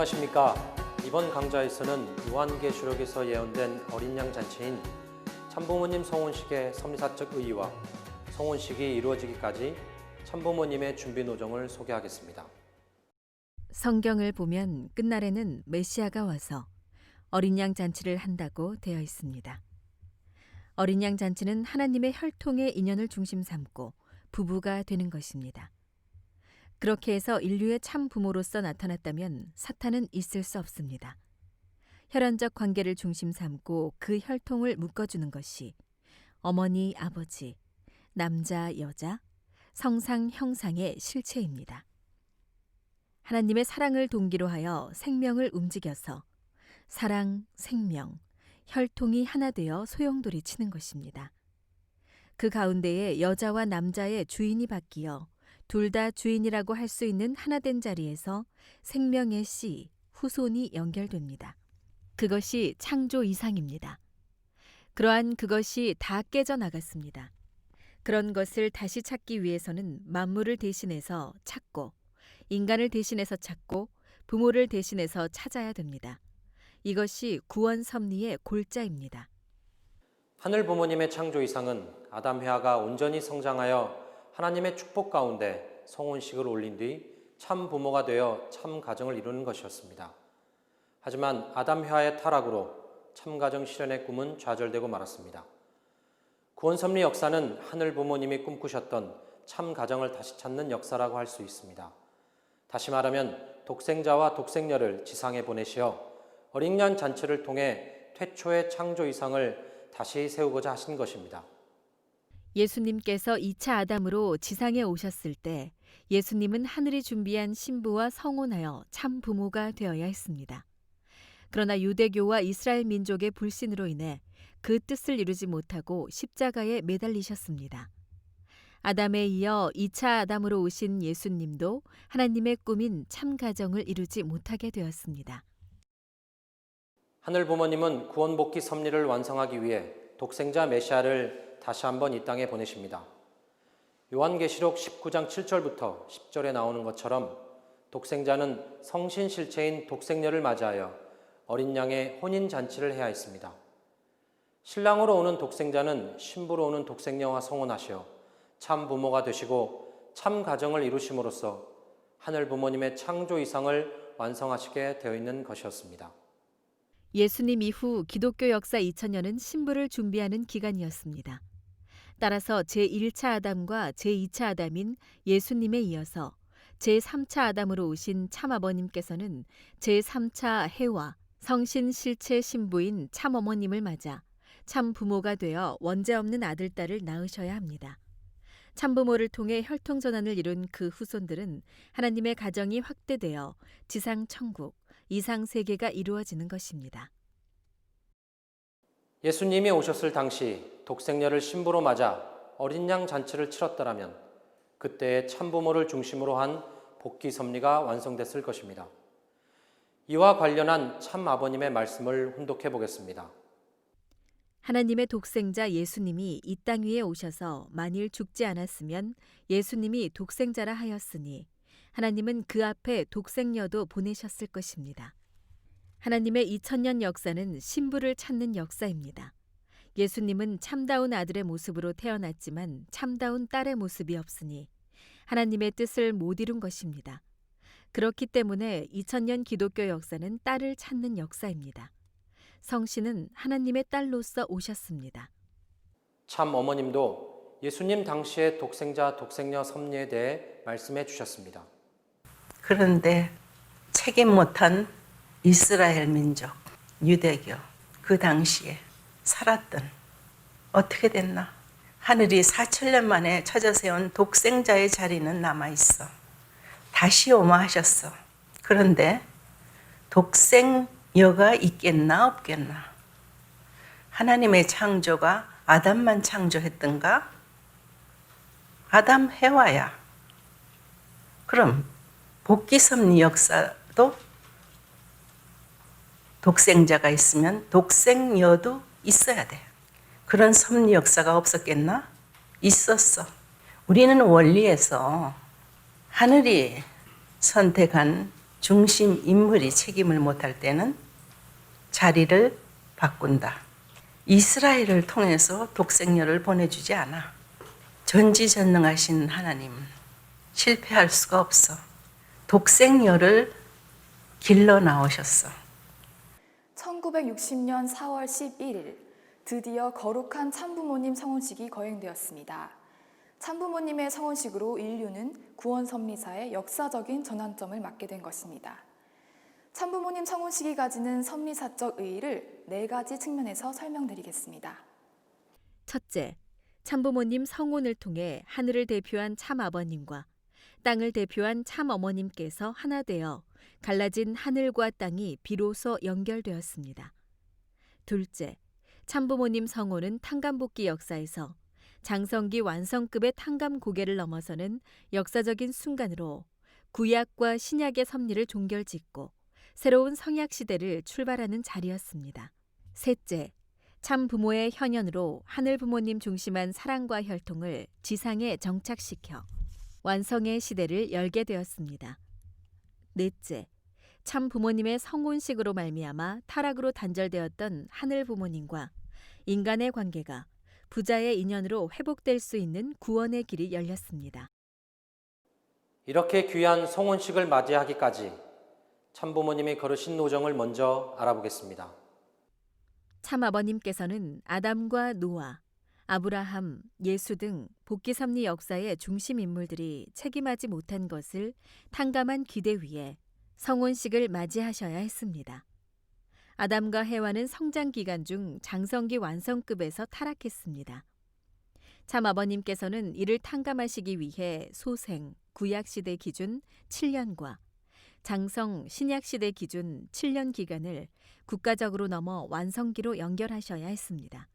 안녕하십니까. 이번 강좌에서는 요한계시록에서 예언된 어린 양 잔치인 참부모님 성혼식의 섭리사적 의의와 성혼식이 이루어지기까지 참부모님의 준비 노정을 소개하겠습니다. 성경을 보면 끝날에는 메시아가 와서 어린 양 잔치를 한다고 되어 있습니다. 어린 양 잔치는 하나님의 혈통의 인연을 중심 삼고 부부가 되는 것입니다. 그렇게 해서 인류의 참 부모로서 나타났다면 사탄은 있을 수 없습니다. 혈연적 관계를 중심 삼고 그 혈통을 묶어주는 것이 어머니, 아버지, 남자, 여자, 성상, 형상의 실체입니다. 하나님의 사랑을 동기로 하여 생명을 움직여서 사랑, 생명, 혈통이 하나 되어 소용돌이 치는 것입니다. 그 가운데에 여자와 남자의 주인이 바뀌어 둘 다 주인이라고 할 수 있는 하나된 자리에서 생명의 씨, 후손이 연결됩니다. 그것이 창조 이상입니다. 그러한 그것이 다 깨져나갔습니다. 그런 것을 다시 찾기 위해서는 만물을 대신해서 찾고 인간을 대신해서 찾고 부모를 대신해서 찾아야 됩니다. 이것이 구원 섭리의 골자입니다. 하늘 부모님의 창조 이상은 아담 해아가 온전히 성장하여 하나님의 축복 가운데 성혼식을 올린 뒤 참 부모가 되어 참 가정을 이루는 것이었습니다. 하지만 아담 해아의 타락으로 참 가정 실현의 꿈은 좌절되고 말았습니다. 구원 섭리 역사는 하늘 부모님이 꿈꾸셨던 참 가정을 다시 찾는 역사라고 할 수 있습니다. 다시 말하면 독생자와 독생녀를 지상에 보내시어 어린 양 잔치를 통해 태초의 창조 이상을 다시 세우고자 하신 것입니다. 예수님께서 2차 아담으로 지상에 오셨을 때 예수님은 하늘이 준비한 신부와 성혼하여 참 부모가 되어야 했습니다. 그러나 유대교와 이스라엘 민족의 불신으로 인해 그 뜻을 이루지 못하고 십자가에 매달리셨습니다. 아담에 이어 2차 아담으로 오신 예수님도 하나님의 꿈인 참 가정을 이루지 못하게 되었습니다. 하늘 부모님은 구원 복귀 섭리를 완성하기 위해 독생자 메시아를 다시 한번 이 땅에 보내십니다. 요한계시록 19장 7절부터 10절에 나오는 것처럼 독생자는 성신 실체인 독생녀를 맞이하여 어린 양의 혼인 잔치를 해야 했습니다. 신랑으로 오는 독생자는 신부로 오는 독생녀와 성혼하시어 참 부모가 되시고 참 가정을 이루심으로써 하늘 부모님의 창조 이상을 완성하시게 되어 있는 것이었습니다. 예수님 이후 기독교 역사 2000년은 신부를 준비하는 기간이었습니다. 따라서 제1차 아담과 제2차 아담인 예수님에 이어서 제3차 아담으로 오신 참아버님께서는 제3차 해와 성신 실체 신부인 참어머님을 맞아 참부모가 되어 원죄 없는 아들, 딸을 낳으셔야 합니다. 참부모를 통해 혈통전환을 이룬 그 후손들은 하나님의 가정이 확대되어 지상 천국, 이상 세계가 이루어지는 것입니다. 예수님이 오셨을 당시 독생녀를 신부로 맞아 어린 양 잔치를 치렀더라면 그때의 참부모를 중심으로 한 복귀 섭리가 완성됐을 것입니다. 이와 관련한 참 아버님의 말씀을 훈독해 보겠습니다. 하나님의 독생자 예수님이 이 땅 위에 오셔서 만일 죽지 않았으면 예수님이 독생자라 하였으니 하나님은 그 앞에 독생녀도 보내셨을 것입니다. 하나님의 2000년 역사는 신부를 찾는 역사입니다. 예수님은 참다운 아들의 모습으로 태어났지만 참다운 딸의 모습이 없으니 하나님의 뜻을 못 이룬 것입니다. 그렇기 때문에 2000년 기독교 역사는 딸을 찾는 역사입니다. 성신은 하나님의 딸로서 오셨습니다. 참 어머님도 예수님 당시의 독생자, 독생녀 섭리에 대해 말씀해 주셨습니다. 그런데 책임 못한 이스라엘 민족, 유대교, 그 당시에 살았던 어떻게 됐나? 하늘이 4000년 만에 찾아세운 독생자의 자리는 남아있어. 다시 오마하셨어. 그런데 독생녀가 있겠나 없겠나? 하나님의 창조가 아담만 창조했던가? 아담 해와야. 그럼 복귀섭리 역사도 독생자가 있으면 독생녀도 있어야 돼. 그런 섭리 역사가 없었겠나? 있었어. 우리는 원리에서 하늘이 선택한 중심 인물이 책임을 못할 때는 자리를 바꾼다. 이스라엘을 통해서 독생녀를 보내주지 않아. 전지전능하신 하나님, 실패할 수가 없어. 독생녀를 길러 나오셨어. 1960년 4월 11일 드디어 거룩한 참부모님 성혼식이 거행되었습니다. 참부모님의 성혼식으로 인류는 구원 섭리사의 역사적인 전환점을 맞게 된 것입니다. 참부모님 성혼식이 가지는 섭리사적 의의를 4가지 측면에서 설명드리겠습니다. 첫째, 참부모님 성혼을 통해 하늘을 대표한 참아버님과 땅을 대표한 참어머님께서 하나 되어 갈라진 하늘과 땅이 비로소 연결되었습니다. 둘째, 참부모님 성혼은 탕감복귀 역사에서 장성기 완성급의 탕감 고개를 넘어서는 역사적인 순간으로 구약과 신약의 섭리를 종결짓고 새로운 성약 시대를 출발하는 자리였습니다. 셋째, 참 부모의 현현으로 하늘 부모님 중심한 사랑과 혈통을 지상에 정착시켜 완성의 시대를 열게 되었습니다. 넷째, 참 부모님의 성혼식으로 말미암아 타락으로 단절되었던 하늘 부모님과 인간의 관계가 부자의 인연으로 회복될 수 있는 구원의 길이 열렸습니다. 이렇게 귀한 성혼식을 맞이하기까지 참부모님이 걸으신 노정을 먼저 알아보겠습니다. 참아버님께서는 아담과 노아, 아브라함, 예수 등 복귀 섭리 역사의 중심 인물들이 책임하지 못한 것을 탕감한 기대 위에 성혼식을 맞이하셔야 했습니다. 아담과 해와는 성장 기간 중 장성기 완성급에서 타락했습니다. 참아버님께서는 이를 탕감하시기 위해 소생, 구약시대 기준 7년과 장성, 신약시대 기준 7년 기간을 국가적으로 넘어 완성기로 연결하셔야 했습니다.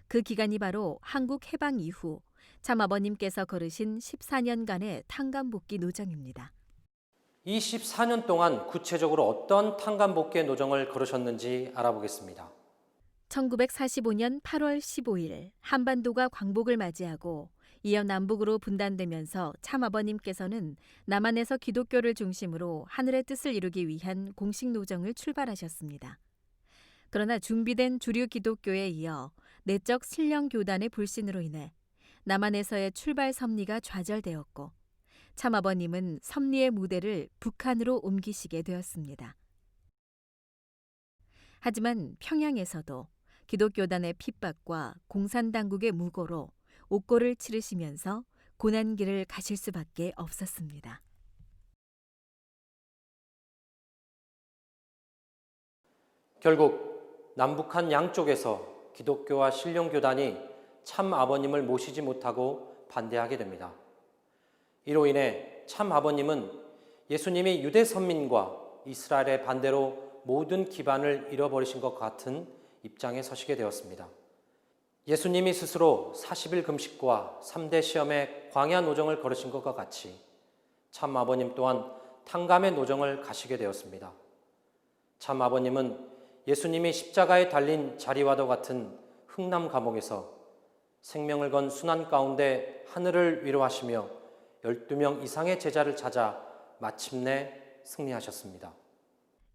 그 기간이 바로 한국 해방 이후 참아버님께서 걸으신 14년간의 탕감복귀 노정입니다. 이 14년 동안 구체적으로 어떤 탕감복귀의 노정을 걸으셨는지 알아보겠습니다. 1945년 8월 15일 한반도가 광복을 맞이하고 이어 남북으로 분단되면서 참아버님께서는 남한에서 기독교를 중심으로 하늘의 뜻을 이루기 위한 공식 노정을 출발하셨습니다. 그러나 준비된 주류 기독교에 이어 내적 신령 교단의 불신으로 인해 남한에서의 출발 섭리가 좌절되었고 참아버님은 섭리의 무대를 북한으로 옮기시게 되었습니다. 하지만 평양에서도 기독교단의 핍박과 공산당국의 무고로 옥고를 치르시면서 고난길을 가실 수밖에 없었습니다. 결국 남북한 양쪽에서 기독교와 신령교단이 참 아버님을 모시지 못하고 반대하게 됩니다. 이로 인해 참 아버님은 예수님이 유대 선민과 이스라엘의 반대로 모든 기반을 잃어버리신 것 같은 입장에 서시게 되었습니다. 예수님이 스스로 40일 금식과 3대 시험의 광야 노정을 걸으신 것과 같이 참 아버님 또한 탕감의 노정을 가시게 되었습니다. 참 아버님은 예수님이 십자가에 달린 자리와도 같은 흥남 감옥에서 생명을 건 순환 가운데 하늘을 위로하시며 12명 이상의 제자를 찾아 마침내 승리하셨습니다.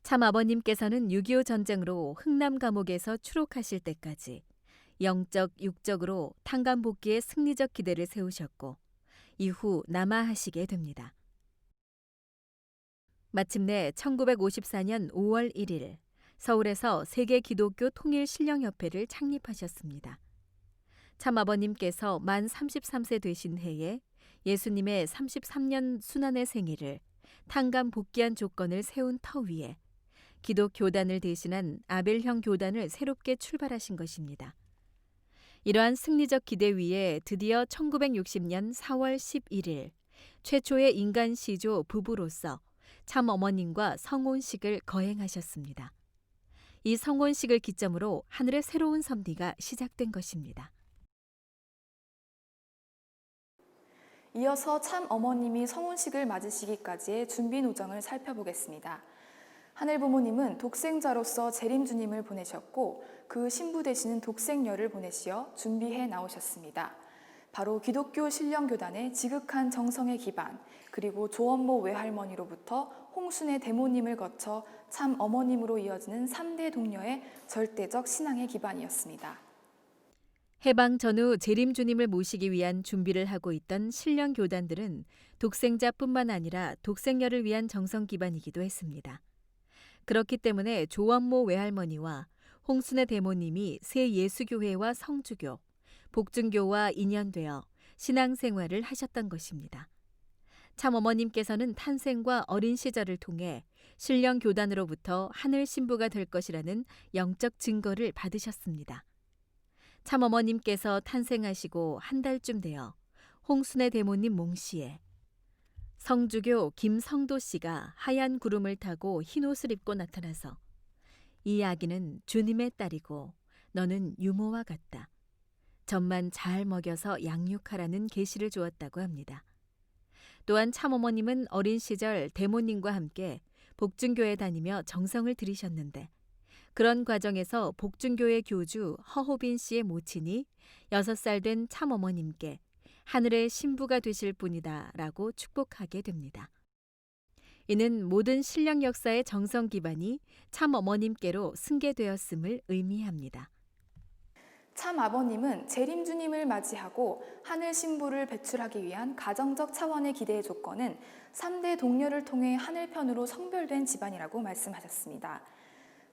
참 아버님께서는 6.25 전쟁으로 흥남 감옥에서 추록하실 때까지 영적, 육적으로 탕감 복귀의 승리적 기대를 세우셨고 이후 남하하시게 됩니다. 마침내 1954년 5월 1일 서울에서 세계 기독교 통일 신령협회를 창립하셨습니다. 참 아버님께서 만 33세 되신 해에 예수님의 33년 순환의 생일을 탕감 복귀한 조건을 세운 터 위에 기독교단을 대신한 아벨형 교단을 새롭게 출발하신 것입니다. 이러한 승리적 기대 위에 드디어 1960년 4월 11일 최초의 인간 시조 부부로서 참 어머님과 성혼식을 거행하셨습니다. 이 성혼식을 기점으로 하늘의 새로운 섭리가 시작된 것입니다. 이어서 참 어머님이 성혼식을 맞으시기까지의 준비 노정을 살펴보겠습니다. 하늘 부모님은 독생자로서 재림주님을 보내셨고 그 신부 되시는 독생녀를 보내시어 준비해 나오셨습니다. 바로 기독교 신령교단의 지극한 정성의 기반, 그리고 조원모 외할머니로부터 홍순의 대모님을 거쳐 참 어머님으로 이어지는 3대 동녀의 절대적 신앙의 기반이었습니다. 해방 전후 재림주님을 모시기 위한 준비를 하고 있던 신령 교단들은 독생자뿐만 아니라 독생녀를 위한 정성 기반이기도 했습니다. 그렇기 때문에 조원모 외할머니와 홍순의 대모님이 새 예수교회와 성주교, 복중교와 인연되어 신앙생활을 하셨던 것입니다. 참 어머님께서는 탄생과 어린 시절을 통해 신령 교단으로부터 하늘 신부가 될 것이라는 영적 증거를 받으셨습니다. 참 어머님께서 탄생하시고 한 달쯤 되어 홍순의 대모님 몽시에 성주교 김성도 씨가 하얀 구름을 타고 흰 옷을 입고 나타나서 이 아기는 주님의 딸이고 너는 유모와 같다. 젖만 잘 먹여서 양육하라는 계시를 주었다고 합니다. 또한 참어머님은 어린 시절 대모님과 함께 복중교에 다니며 정성을 들이셨는데 그런 과정에서 복중교의 교주 허호빈 씨의 모친이 6살 된 참어머님께 하늘의 신부가 되실 분이다 라고 축복하게 됩니다. 이는 모든 신령 역사의 정성 기반이 참어머님께로 승계되었음을 의미합니다. 참 아버님은 재림주님을 맞이하고 하늘 신부를 배출하기 위한 가정적 차원의 기대의 조건은 3대 동료를 통해 하늘편으로 성별된 집안이라고 말씀하셨습니다.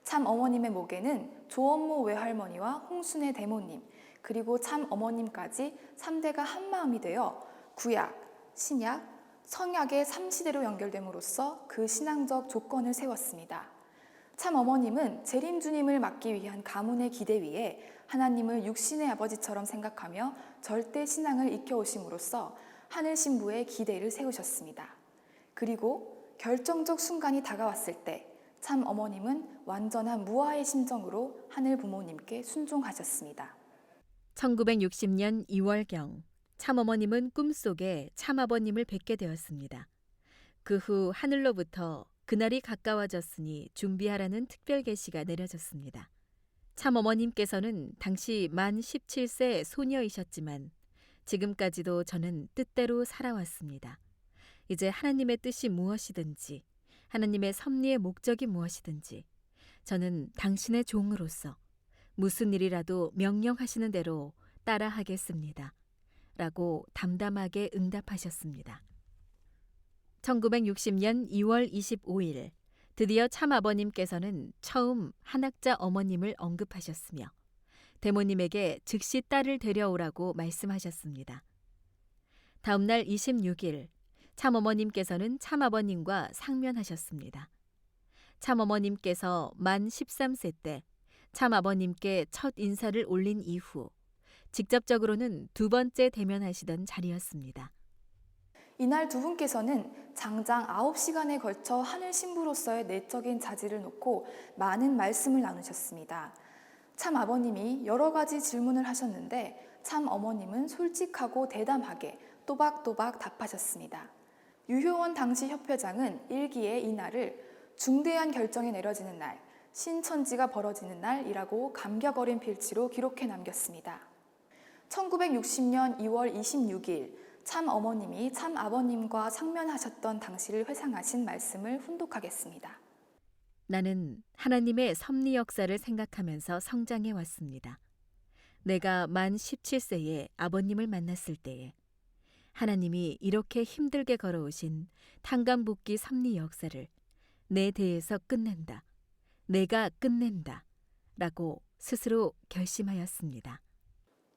참 어머님의 목에는 조원모 외할머니와 홍순의 대모님, 그리고 참 어머님까지 3대가 한마음이 되어 구약, 신약, 성약의 3시대로 연결됨으로써 그 신앙적 조건을 세웠습니다. 참 어머님은 재림주님을 맞기 위한 가문의 기대 위에 하나님을 육신의 아버지처럼 생각하며 절대 신앙을 익혀오심으로써 하늘 신부의 기대를 세우셨습니다. 그리고 결정적 순간이 다가왔을 때 참 어머님은 완전한 무아의 심정으로 하늘 부모님께 순종하셨습니다. 1960년 2월경 참어머님은 꿈속에 참아버님을 뵙게 되었습니다. 그 후 하늘로부터 그날이 가까워졌으니 준비하라는 특별 계시가 내려졌습니다. 참어머님께서는 당시 만 17세 소녀이셨지만 지금까지도 저는 뜻대로 살아왔습니다. 이제 하나님의 뜻이 무엇이든지 하나님의 섭리의 목적이 무엇이든지 저는 당신의 종으로서 무슨 일이라도 명령하시는 대로 따라하겠습니다. 라고 담담하게 응답하셨습니다. 1960년 2월 25일 드디어 참아버님께서는 처음 한학자 어머님을 언급하셨으며 대모님에게 즉시 딸을 데려오라고 말씀하셨습니다. 다음 날 26일 참어머님께서는 참아버님과 상면하셨습니다. 참어머님께서 만 13세 때 참아버님께 첫 인사를 올린 이후 직접적으로는 2번째 대면하시던 자리였습니다. 이날 두 분께서는 장장 9시간에 걸쳐 하늘 신부로서의 내적인 자질을 놓고 많은 말씀을 나누셨습니다. 참 아버님이 여러 가지 질문을 하셨는데 참 어머님은 솔직하고 대담하게 또박또박 답하셨습니다. 유효원 당시 협회장은 일기에 이날을 중대한 결정이 내려지는 날, 신천지가 벌어지는 날이라고 감격 어린 필지로 기록해 남겼습니다. 1960년 2월 26일 참 어머님이 참 아버님과 상면하셨던 당시를 회상하신 말씀을 훈독하겠습니다. 나는 하나님의 섭리 역사를 생각하면서 성장해 왔습니다. 내가 만 17세에 아버님을 만났을 때에 하나님이 이렇게 힘들게 걸어오신 탄감복귀 섭리 역사를 내 대에서 끝낸다. 내가 끝낸다. 라고 스스로 결심하였습니다.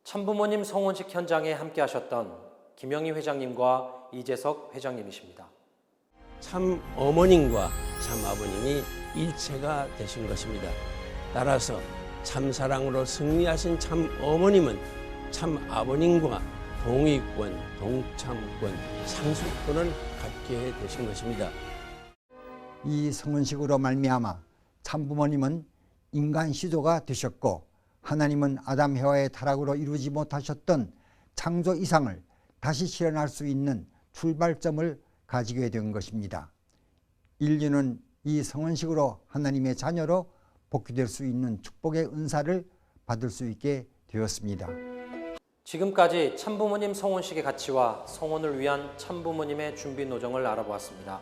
참부모님 성혼식 현장에 함께 하셨던 김영희 회장님과 이재석 회장님이십니다. 참 어머님과 참 아버님이 일체가 되신 것입니다. 따라서 참 사랑으로 승리하신 참 어머님은 참 아버님과 동의권, 동참권, 상속권을 갖게 되신 것입니다. 이 성혼식으로 말미암아 참부모님은 인간 시조가 되셨고 하나님은 아담 해와의 타락으로 이루지 못하셨던 창조 이상을 다시 실현할 수 있는 출발점을 가지게 된 것입니다. 인류는 이 성혼식으로 하나님의 자녀로 복귀될 수 있는 축복의 은사를 받을 수 있게 되었습니다. 지금까지 참부모님 성혼식의 가치와 성혼을 위한 참부모님의 준비 노정을 알아보았습니다.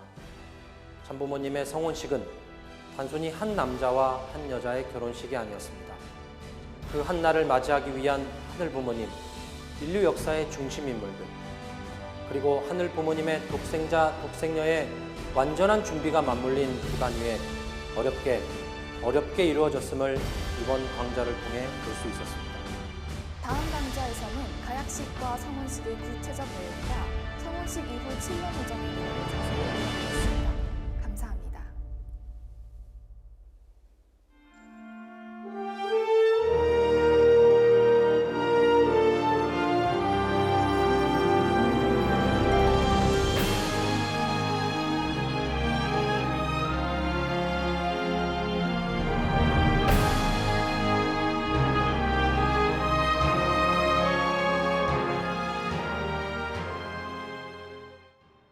참부모님의 성혼식은 단순히 한 남자와 한 여자의 결혼식이 아니었습니다. 그 한 날을 맞이하기 위한 하늘 부모님, 인류 역사의 중심 인물들, 그리고 하늘 부모님의 독생자, 독생녀의 완전한 준비가 맞물린 기반 위에 어렵게 이루어졌음을 이번 강좌를 통해 볼 수 있었습니다. 다음 강좌에서는 가약식과 성혼식의 구체적 내용과 성혼식 이후 7년 후정에 대해 자세히